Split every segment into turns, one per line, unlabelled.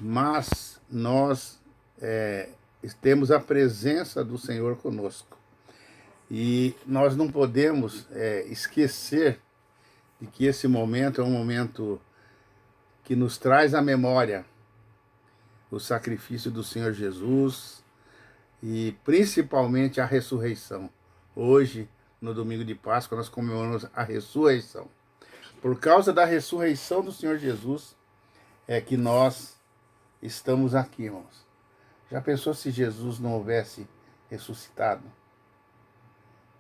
mas nós temos a presença do Senhor conosco. E nós não podemos esquecer de que esse momento é um momento que nos traz à memória o sacrifício do Senhor Jesus e principalmente a ressurreição. Hoje, no domingo de Páscoa, nós comemoramos a ressurreição. Por causa da ressurreição do Senhor Jesus, é que nós estamos aqui, irmãos. Já pensou se Jesus não houvesse ressuscitado?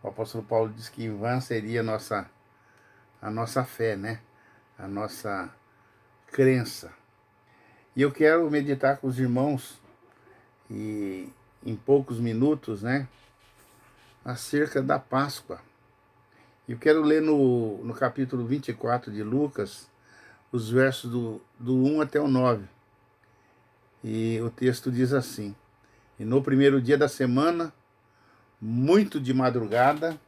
O apóstolo Paulo diz que em vão seria a nossa fé, né? A nossa crença. E eu quero meditar com os irmãos, e em poucos minutos, né? Acerca da Páscoa. Eu quero ler no capítulo 24 de Lucas, os versos do 1 até o 9. E o texto diz assim: E no primeiro dia da semana, muito de madrugada,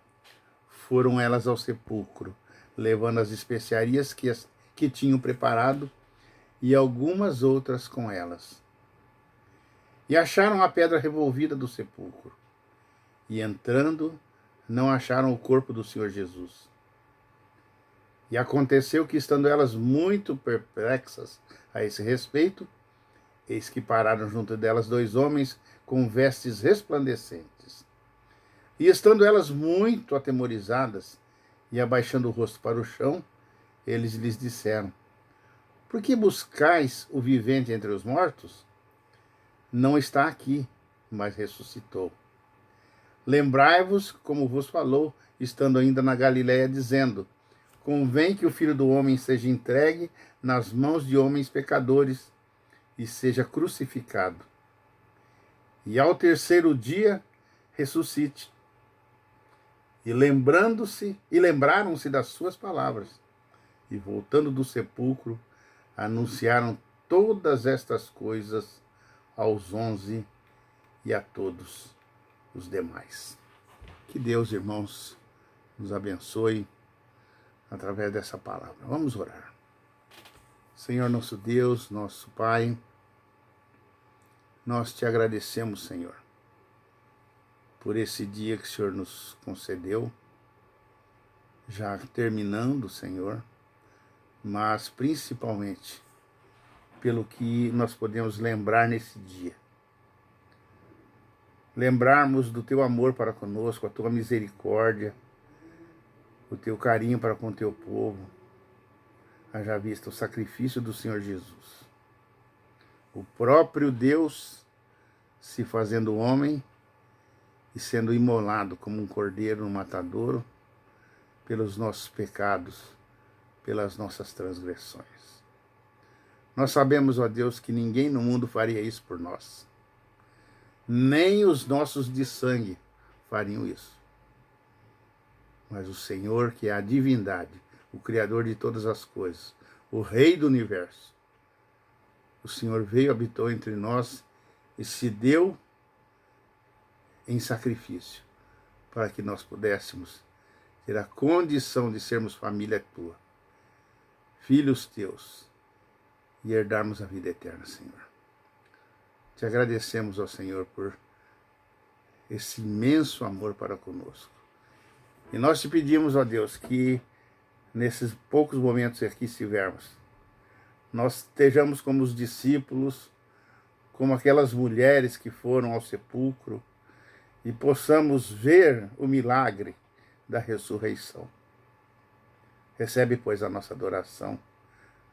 foram elas ao sepulcro, levando as especiarias que tinham preparado e algumas outras com elas. E acharam a pedra revolvida do sepulcro. E entrando, não acharam o corpo do Senhor Jesus. E aconteceu que, estando elas muito perplexas a esse respeito, eis que pararam junto delas 2 homens com vestes resplandecentes. E estando elas muito atemorizadas e abaixando o rosto para o chão, eles lhes disseram: Por que buscais o vivente entre os mortos? Não está aqui, mas ressuscitou. Lembrai-vos como vos falou, estando ainda na Galiléia, dizendo: Convém que o Filho do Homem seja entregue nas mãos de homens pecadores e seja crucificado. E ao terceiro dia ressuscite. E lembraram-se das suas palavras, e voltando do sepulcro, anunciaram todas estas coisas aos 11 e a todos os demais. Que Deus, irmãos, nos abençoe através dessa palavra. Vamos orar. Senhor nosso Deus, nosso Pai, nós te agradecemos, Senhor, por esse dia que o Senhor nos concedeu, já terminando, Senhor, mas principalmente pelo que nós podemos lembrar nesse dia. Lembrarmos do teu amor para conosco, a tua misericórdia, o teu carinho para com o teu povo, haja vista o sacrifício do Senhor Jesus. O próprio Deus se fazendo homem e sendo imolado como um cordeiro no matadouro pelos nossos pecados, pelas nossas transgressões. Nós sabemos, ó Deus, que ninguém no mundo faria isso por nós. Nem os nossos de sangue fariam isso. Mas o Senhor, que é a divindade, o Criador de todas as coisas, o Rei do universo, o Senhor veio, habitou entre nós e se deu em sacrifício para que nós pudéssemos ter a condição de sermos família tua, filhos teus, e herdarmos a vida eterna, Senhor. Te agradecemos, ó Senhor, por esse imenso amor para conosco. E nós te pedimos, ó Deus, que nesses poucos momentos que aqui estivermos, nós estejamos como os discípulos, como aquelas mulheres que foram ao sepulcro, e possamos ver o milagre da ressurreição. Recebe, pois, a nossa adoração.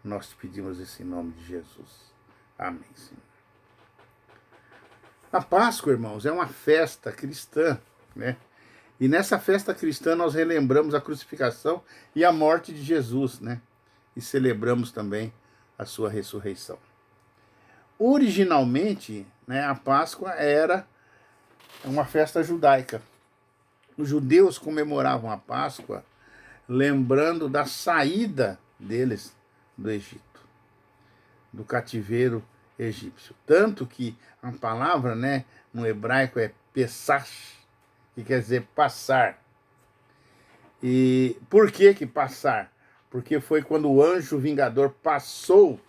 Nós te pedimos isso em nome de Jesus. Amém, Senhor. A Páscoa, irmãos, é uma festa cristã, né? E nessa festa cristã nós relembramos a crucificação e a morte de Jesus, né? E celebramos também a sua ressurreição. Originalmente, né, a Páscoa era uma festa judaica. Os judeus comemoravam a Páscoa lembrando da saída deles do Egito, do cativeiro egípcio. Tanto que a palavra, né, no hebraico é Pesach, que quer dizer passar. E por que passar? Porque foi quando o anjo vingador passou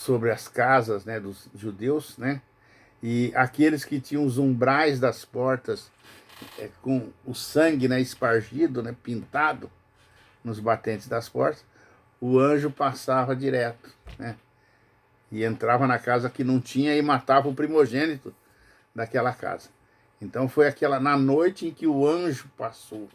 sobre as casas, né, dos judeus, né? E aqueles que tinham os umbrais das portas com o sangue, né, espargido, né, pintado nos batentes das portas, o anjo passava direto, né? E entrava na casa que não tinha e matava o primogênito daquela casa. Então foi na noite em que o anjo passou.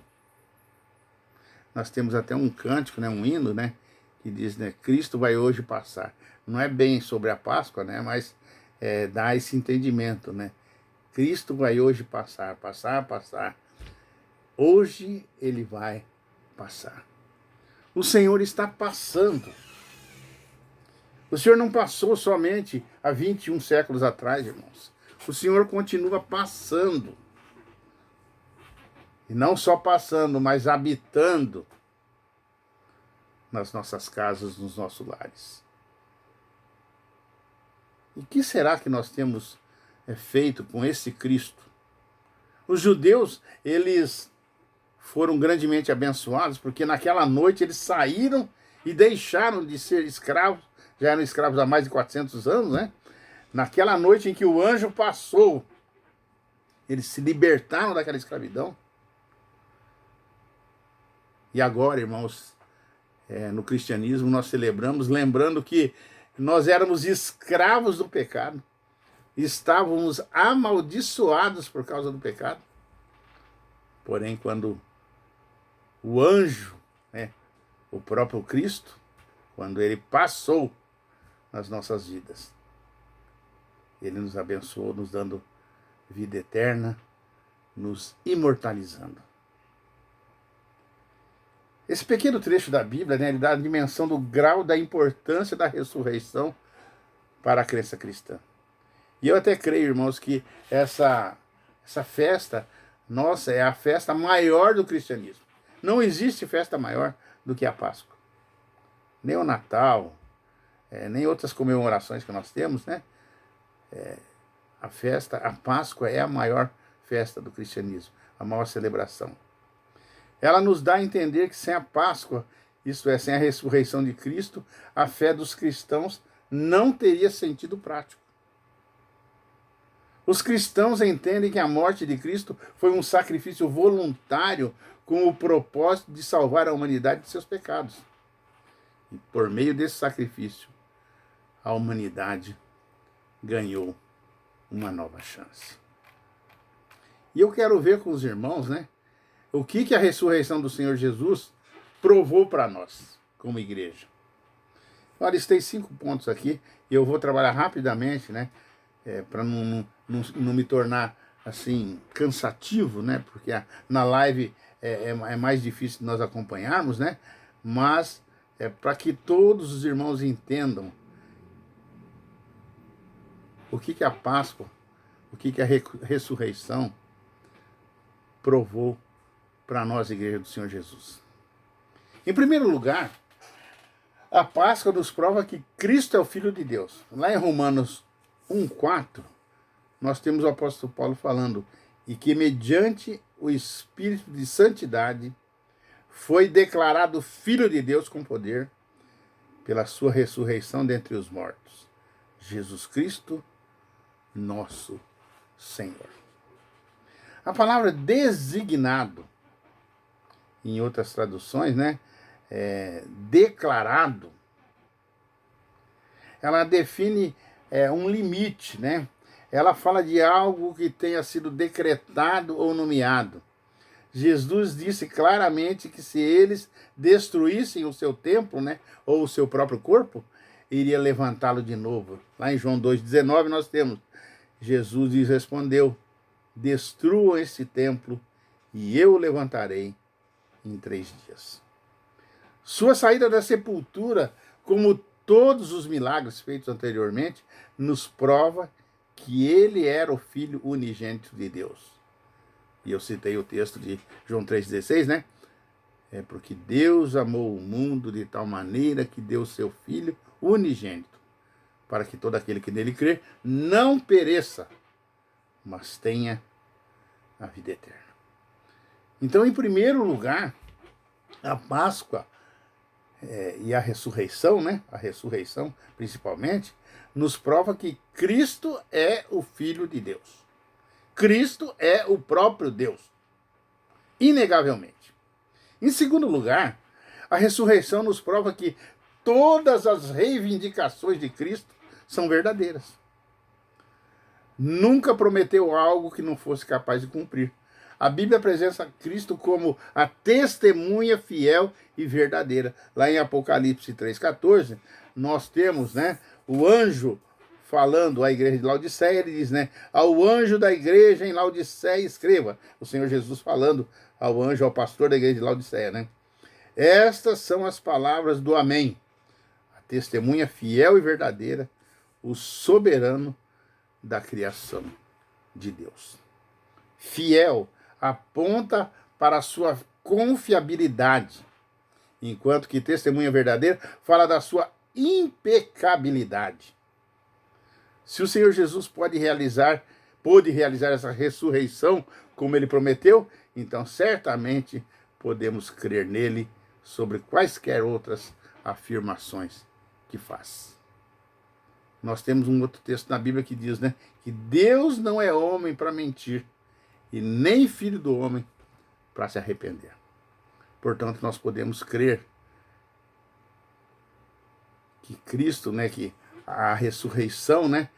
Nós temos até um cântico, né, um hino, né, que diz, né, Cristo vai hoje passar. Não é bem sobre a Páscoa, né, mas dá esse entendimento, né? Cristo vai hoje passar, passar, passar. Hoje ele vai passar. O Senhor está passando. O Senhor não passou somente há 21 séculos atrás, irmãos. O Senhor continua passando. E não só passando, mas habitando nas nossas casas, nos nossos lares. E o que será que nós temos feito com esse Cristo? Os judeus, eles foram grandemente abençoados, porque naquela noite eles saíram e deixaram de ser escravos, já eram escravos há mais de 400 anos, né? Naquela noite em que o anjo passou, eles se libertaram daquela escravidão. E agora, irmãos, no cristianismo nós celebramos, lembrando que nós éramos escravos do pecado, estávamos amaldiçoados por causa do pecado. Porém, quando o anjo, né, o próprio Cristo, quando ele passou nas nossas vidas, ele nos abençoou, nos dando vida eterna, nos imortalizando. Esse pequeno trecho da Bíblia, né, ele dá a dimensão do grau da importância da ressurreição para a crença cristã. E eu até creio, irmãos, que essa festa nossa é a festa maior do cristianismo. Não existe festa maior do que a Páscoa. Nem o Natal, nem outras comemorações que nós temos, né? A Páscoa é a maior festa do cristianismo, a maior celebração. Ela nos dá a entender que sem a Páscoa, isto é, sem a ressurreição de Cristo, a fé dos cristãos não teria sentido prático. Os cristãos entendem que a morte de Cristo foi um sacrifício voluntário com o propósito de salvar a humanidade de seus pecados. E por meio desse sacrifício, a humanidade ganhou uma nova chance. E eu quero ver com os irmãos, né, o que a ressurreição do Senhor Jesus provou para nós, como igreja. Eu listei 5 pontos aqui, e eu vou trabalhar rapidamente, né, para não me tornar, assim, cansativo, né, porque na live é mais difícil de nós acompanharmos, né, mas para que todos os irmãos entendam o que a Páscoa, o que a ressurreição provou para nós, igreja do Senhor Jesus. Em primeiro lugar, a Páscoa nos prova que Cristo é o Filho de Deus. Lá em Romanos 1,4, nós temos o apóstolo Paulo falando, e que mediante o Espírito de Santidade foi declarado Filho de Deus com poder pela sua ressurreição dentre os mortos. Jesus Cristo, nosso Senhor. A palavra designado, em outras traduções, né, declarado, ela define um limite, né? Ela fala de algo que tenha sido decretado ou nomeado. Jesus disse claramente que se eles destruíssem o seu templo, né, ou o seu próprio corpo, iria levantá-lo de novo. Lá em João 2,19 nós temos, Jesus lhes respondeu, destruam esse templo e eu o levantarei em 3 dias. Sua saída da sepultura, como todos os milagres feitos anteriormente, nos prova que ele era o Filho unigênito de Deus. E eu citei o texto de João 3,16, né? Porque Deus amou o mundo de tal maneira que deu seu Filho unigênito, para que todo aquele que nele crê não pereça, mas tenha a vida eterna. Então, em primeiro lugar, a Páscoa e a ressurreição, né? A ressurreição, principalmente, nos prova que Cristo é o Filho de Deus. Cristo é o próprio Deus, inegavelmente. Em segundo lugar, a ressurreição nos prova que todas as reivindicações de Cristo são verdadeiras. Nunca prometeu algo que não fosse capaz de cumprir. A Bíblia apresenta Cristo como a testemunha fiel e verdadeira. Lá em Apocalipse 3,14, nós temos, né, o anjo falando à igreja de Laodiceia, ele diz, né, ao anjo da igreja em Laodiceia escreva. O Senhor Jesus falando ao anjo, ao pastor da igreja de Laodiceia, né? Estas são as palavras do Amém, a testemunha fiel e verdadeira, o soberano da criação de Deus. Fiel aponta para a sua confiabilidade, enquanto que testemunha verdadeira fala da sua impecabilidade. Se o Senhor Jesus pôde realizar essa ressurreição como ele prometeu, então certamente podemos crer nele sobre quaisquer outras afirmações que faz. Nós temos um outro texto na Bíblia que diz, né, que Deus não é homem para mentir, e nem filho do homem para se arrepender. Portanto, nós podemos crer que Cristo, né, que a ressurreição, né,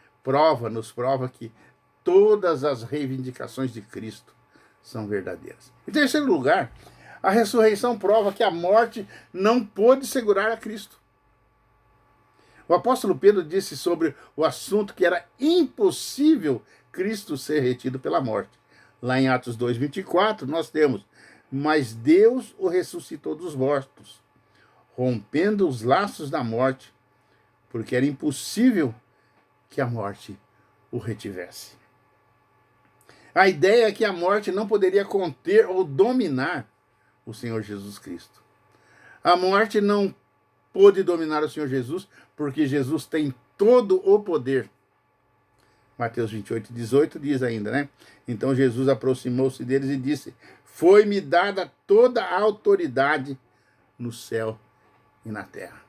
nos prova que todas as reivindicações de Cristo são verdadeiras. Em terceiro lugar, a ressurreição prova que a morte não pôde segurar a Cristo. O apóstolo Pedro disse sobre o assunto que era impossível Cristo ser retido pela morte. Lá em Atos 2,24, nós temos, mas Deus o ressuscitou dos mortos, rompendo os laços da morte, porque era impossível que a morte o retivesse. A ideia é que a morte não poderia conter ou dominar o Senhor Jesus Cristo. A morte não pôde dominar o Senhor Jesus, porque Jesus tem todo o poder. Mateus 28,18 diz ainda, né? Então Jesus aproximou-se deles e disse, foi-me dada toda a autoridade no céu e na terra.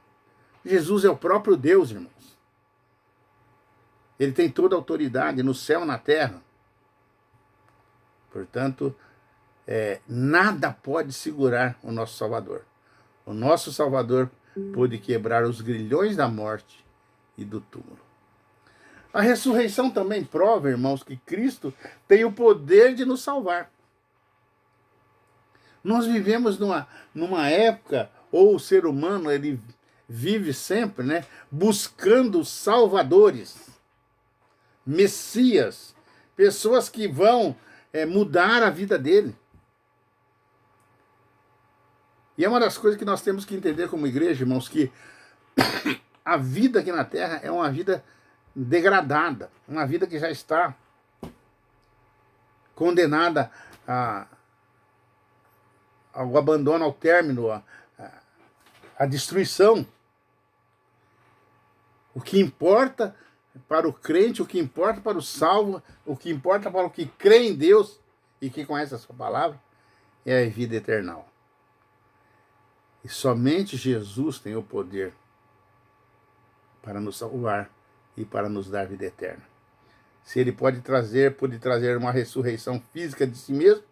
Jesus é o próprio Deus, irmãos. Ele tem toda a autoridade no céu e na terra. Portanto, nada pode segurar o nosso Salvador. O nosso Salvador pôde quebrar os grilhões da morte e do túmulo. A ressurreição também prova, irmãos, que Cristo tem o poder de nos salvar. Nós vivemos numa época, ou o ser humano ele vive sempre, né, buscando salvadores, messias, pessoas que vão mudar a vida dele. E é uma das coisas que nós temos que entender como igreja, irmãos, que a vida aqui na Terra é uma vida degradada, uma vida que já está condenada ao abandono, ao término, à destruição. O que importa para o crente, o que importa para o salvo, o que importa para o que crê em Deus e que conhece a sua palavra, é a vida eterna. E somente Jesus tem o poder para nos salvar e para nos dar vida eterna. Se ele pode trazer uma ressurreição física de si mesmo,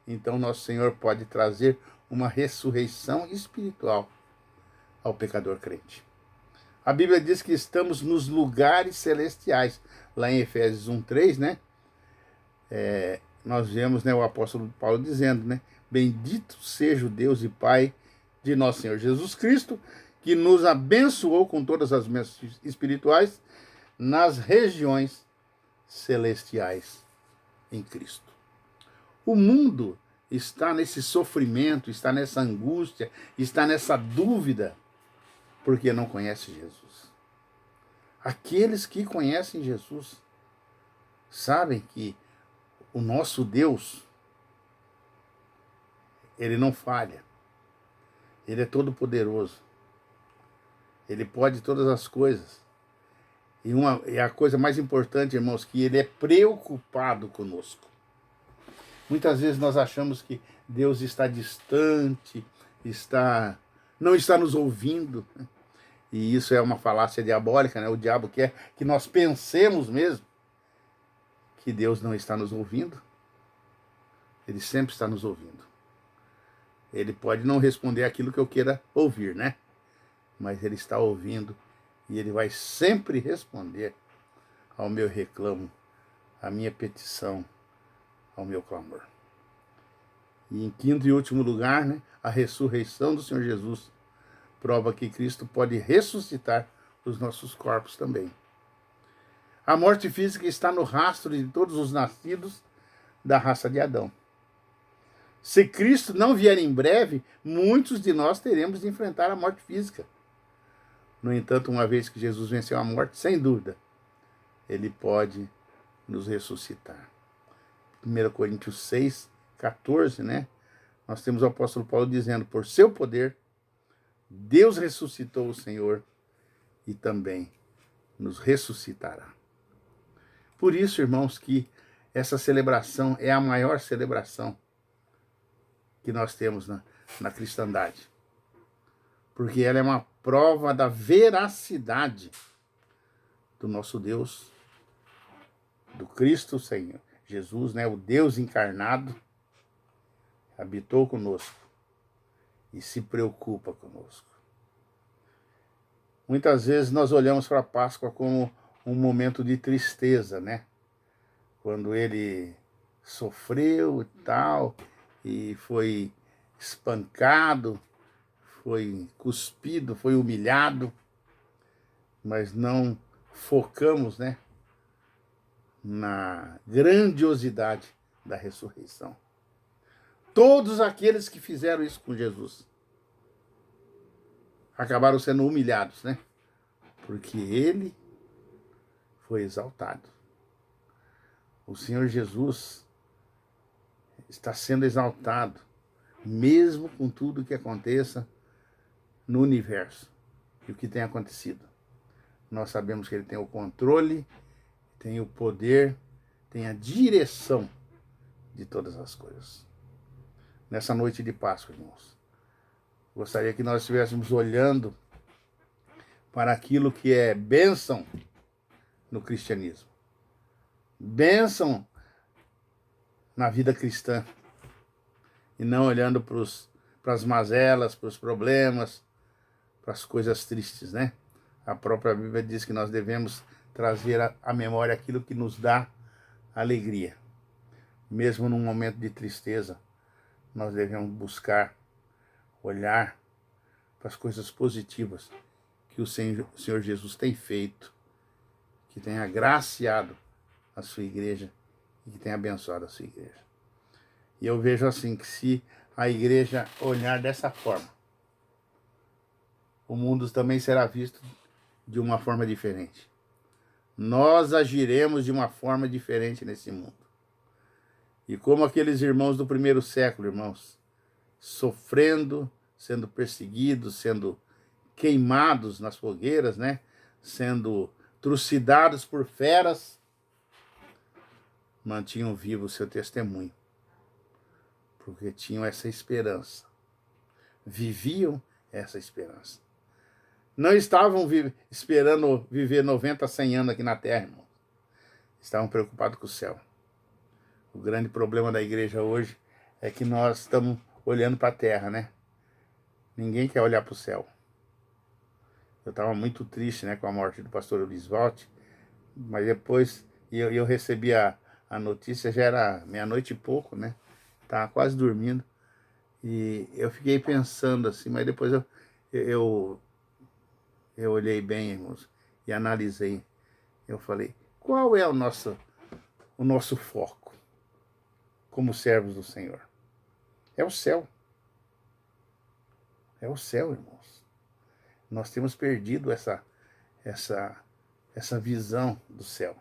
então nosso Senhor pode trazer uma ressurreição espiritual ao pecador crente. A Bíblia diz que estamos nos lugares celestiais. Lá em Efésios 1,3, né? Nós vemos, né, o apóstolo Paulo dizendo, né? Bendito seja o Deus e Pai de nosso Senhor Jesus Cristo, que nos abençoou com todas as bênçãos espirituais nas regiões celestiais em Cristo. O mundo está nesse sofrimento, está nessa angústia, está nessa dúvida, porque não conhece Jesus. Aqueles que conhecem Jesus sabem que o nosso Deus, ele não falha. Ele é todo poderoso. Ele pode todas as coisas. E a coisa mais importante, irmãos, que ele é preocupado conosco. Muitas vezes nós achamos que Deus está distante, está não está nos ouvindo. E isso é uma falácia diabólica, né? O diabo quer que nós pensemos mesmo que Deus não está nos ouvindo. Ele sempre está nos ouvindo. Ele pode não responder aquilo que eu queira ouvir, né? Mas ele está ouvindo e ele vai sempre responder ao meu reclamo, à minha petição, ao meu clamor. E em quinto e último lugar, né, a ressurreição do Senhor Jesus prova que Cristo pode ressuscitar os nossos corpos também. A morte física está no rastro de todos os nascidos da raça de Adão. Se Cristo não vier em breve, muitos de nós teremos de enfrentar a morte física. No entanto, uma vez que Jesus venceu a morte, sem dúvida, ele pode nos ressuscitar. 1 Coríntios 6, 14, né? Nós temos o apóstolo Paulo dizendo, por seu poder, Deus ressuscitou o Senhor e também nos ressuscitará. Por isso, irmãos, que essa celebração é a maior celebração que nós temos na cristandade. Porque ela é uma prova da veracidade do nosso Deus, do Cristo Senhor Jesus, né? O Deus encarnado, habitou conosco e se preocupa conosco. Muitas vezes nós olhamos para a Páscoa como um momento de tristeza, né? Quando ele sofreu e tal, e foi espancado, foi cuspido, foi humilhado, mas não focamos, né, na grandiosidade da ressurreição. Todos aqueles que fizeram isso com Jesus acabaram sendo humilhados, né? Porque ele foi exaltado. O Senhor Jesus está sendo exaltado, mesmo com tudo que aconteça no universo e o que tem acontecido. Nós sabemos que ele tem o controle, tem o poder, tem a direção de todas as coisas. Nessa noite de Páscoa, irmãos, gostaria que nós estivéssemos olhando para aquilo que é bênção no cristianismo. Bênção na vida cristã. E não olhando para as mazelas, para os problemas, para as coisas tristes, né? A própria Bíblia diz que nós devemos trazer à memória aquilo que nos dá alegria. Mesmo num momento de tristeza, nós devemos buscar olhar para as coisas positivas que o Senhor Jesus tem feito, que tem agraciado a sua igreja e que tem abençoado a sua igreja. E eu vejo assim, que se a igreja olhar dessa forma, o mundo também será visto de uma forma diferente. Nós agiremos de uma forma diferente nesse mundo. E como aqueles irmãos do primeiro século, irmãos, sofrendo, sendo perseguidos, sendo queimados nas fogueiras, né? Sendo trucidados por feras, mantinham vivo o seu testemunho. Porque tinham essa esperança. Viviam essa esperança. Não estavam esperando viver 90, 100 anos aqui na terra, irmão. Estavam preocupados com o céu. O grande problema da igreja hoje é que nós estamos olhando para a terra, né? Ninguém quer olhar para o céu. Eu estava muito triste, né, com a morte do pastor Elisvaldo, mas depois eu recebi a notícia, já era meia-noite e pouco, né? Estava quase dormindo. E eu fiquei pensando assim, mas depois eu olhei bem, irmãos, e analisei. Eu falei, qual é o nosso foco como servos do Senhor? É o céu. É o céu, irmãos. Nós temos perdido essa visão do céu.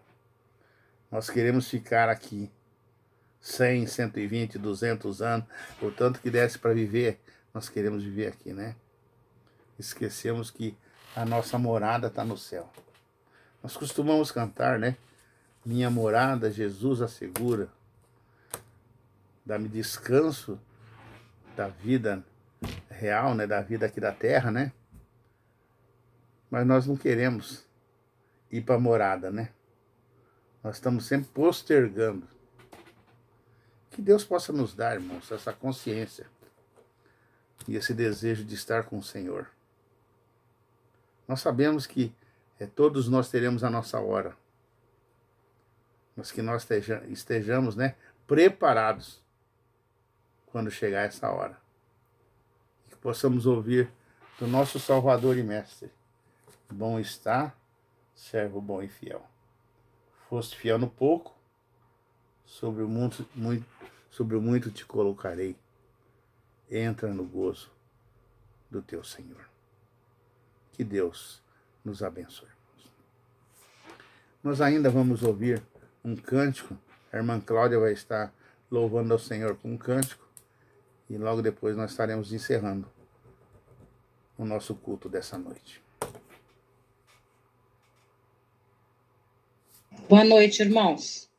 Nós queremos ficar aqui 100, 120, 200 anos, o tanto que desse para viver, nós queremos viver aqui, né? Esquecemos que a nossa morada está no céu. Nós costumamos cantar, né? Minha morada, Jesus assegura. Dá-me descanso da vida real, né, da vida aqui da terra, né? Mas nós não queremos ir para a morada, né? Nós estamos sempre postergando. Que Deus possa nos dar, irmãos, essa consciência e esse desejo de estar com o Senhor. Nós sabemos que todos nós teremos a nossa hora, mas que nós estejamos, né, preparados quando chegar essa hora. Que possamos ouvir do nosso Salvador e Mestre: bom está, servo bom e fiel. Foste fiel no pouco, sobre o muito te colocarei. Entra no gozo do teu Senhor. Que Deus nos abençoe. Nós ainda vamos ouvir um cântico. A irmã Cláudia vai estar louvando ao Senhor com um cântico. E logo depois nós estaremos encerrando o nosso culto dessa noite.
Boa noite, irmãos.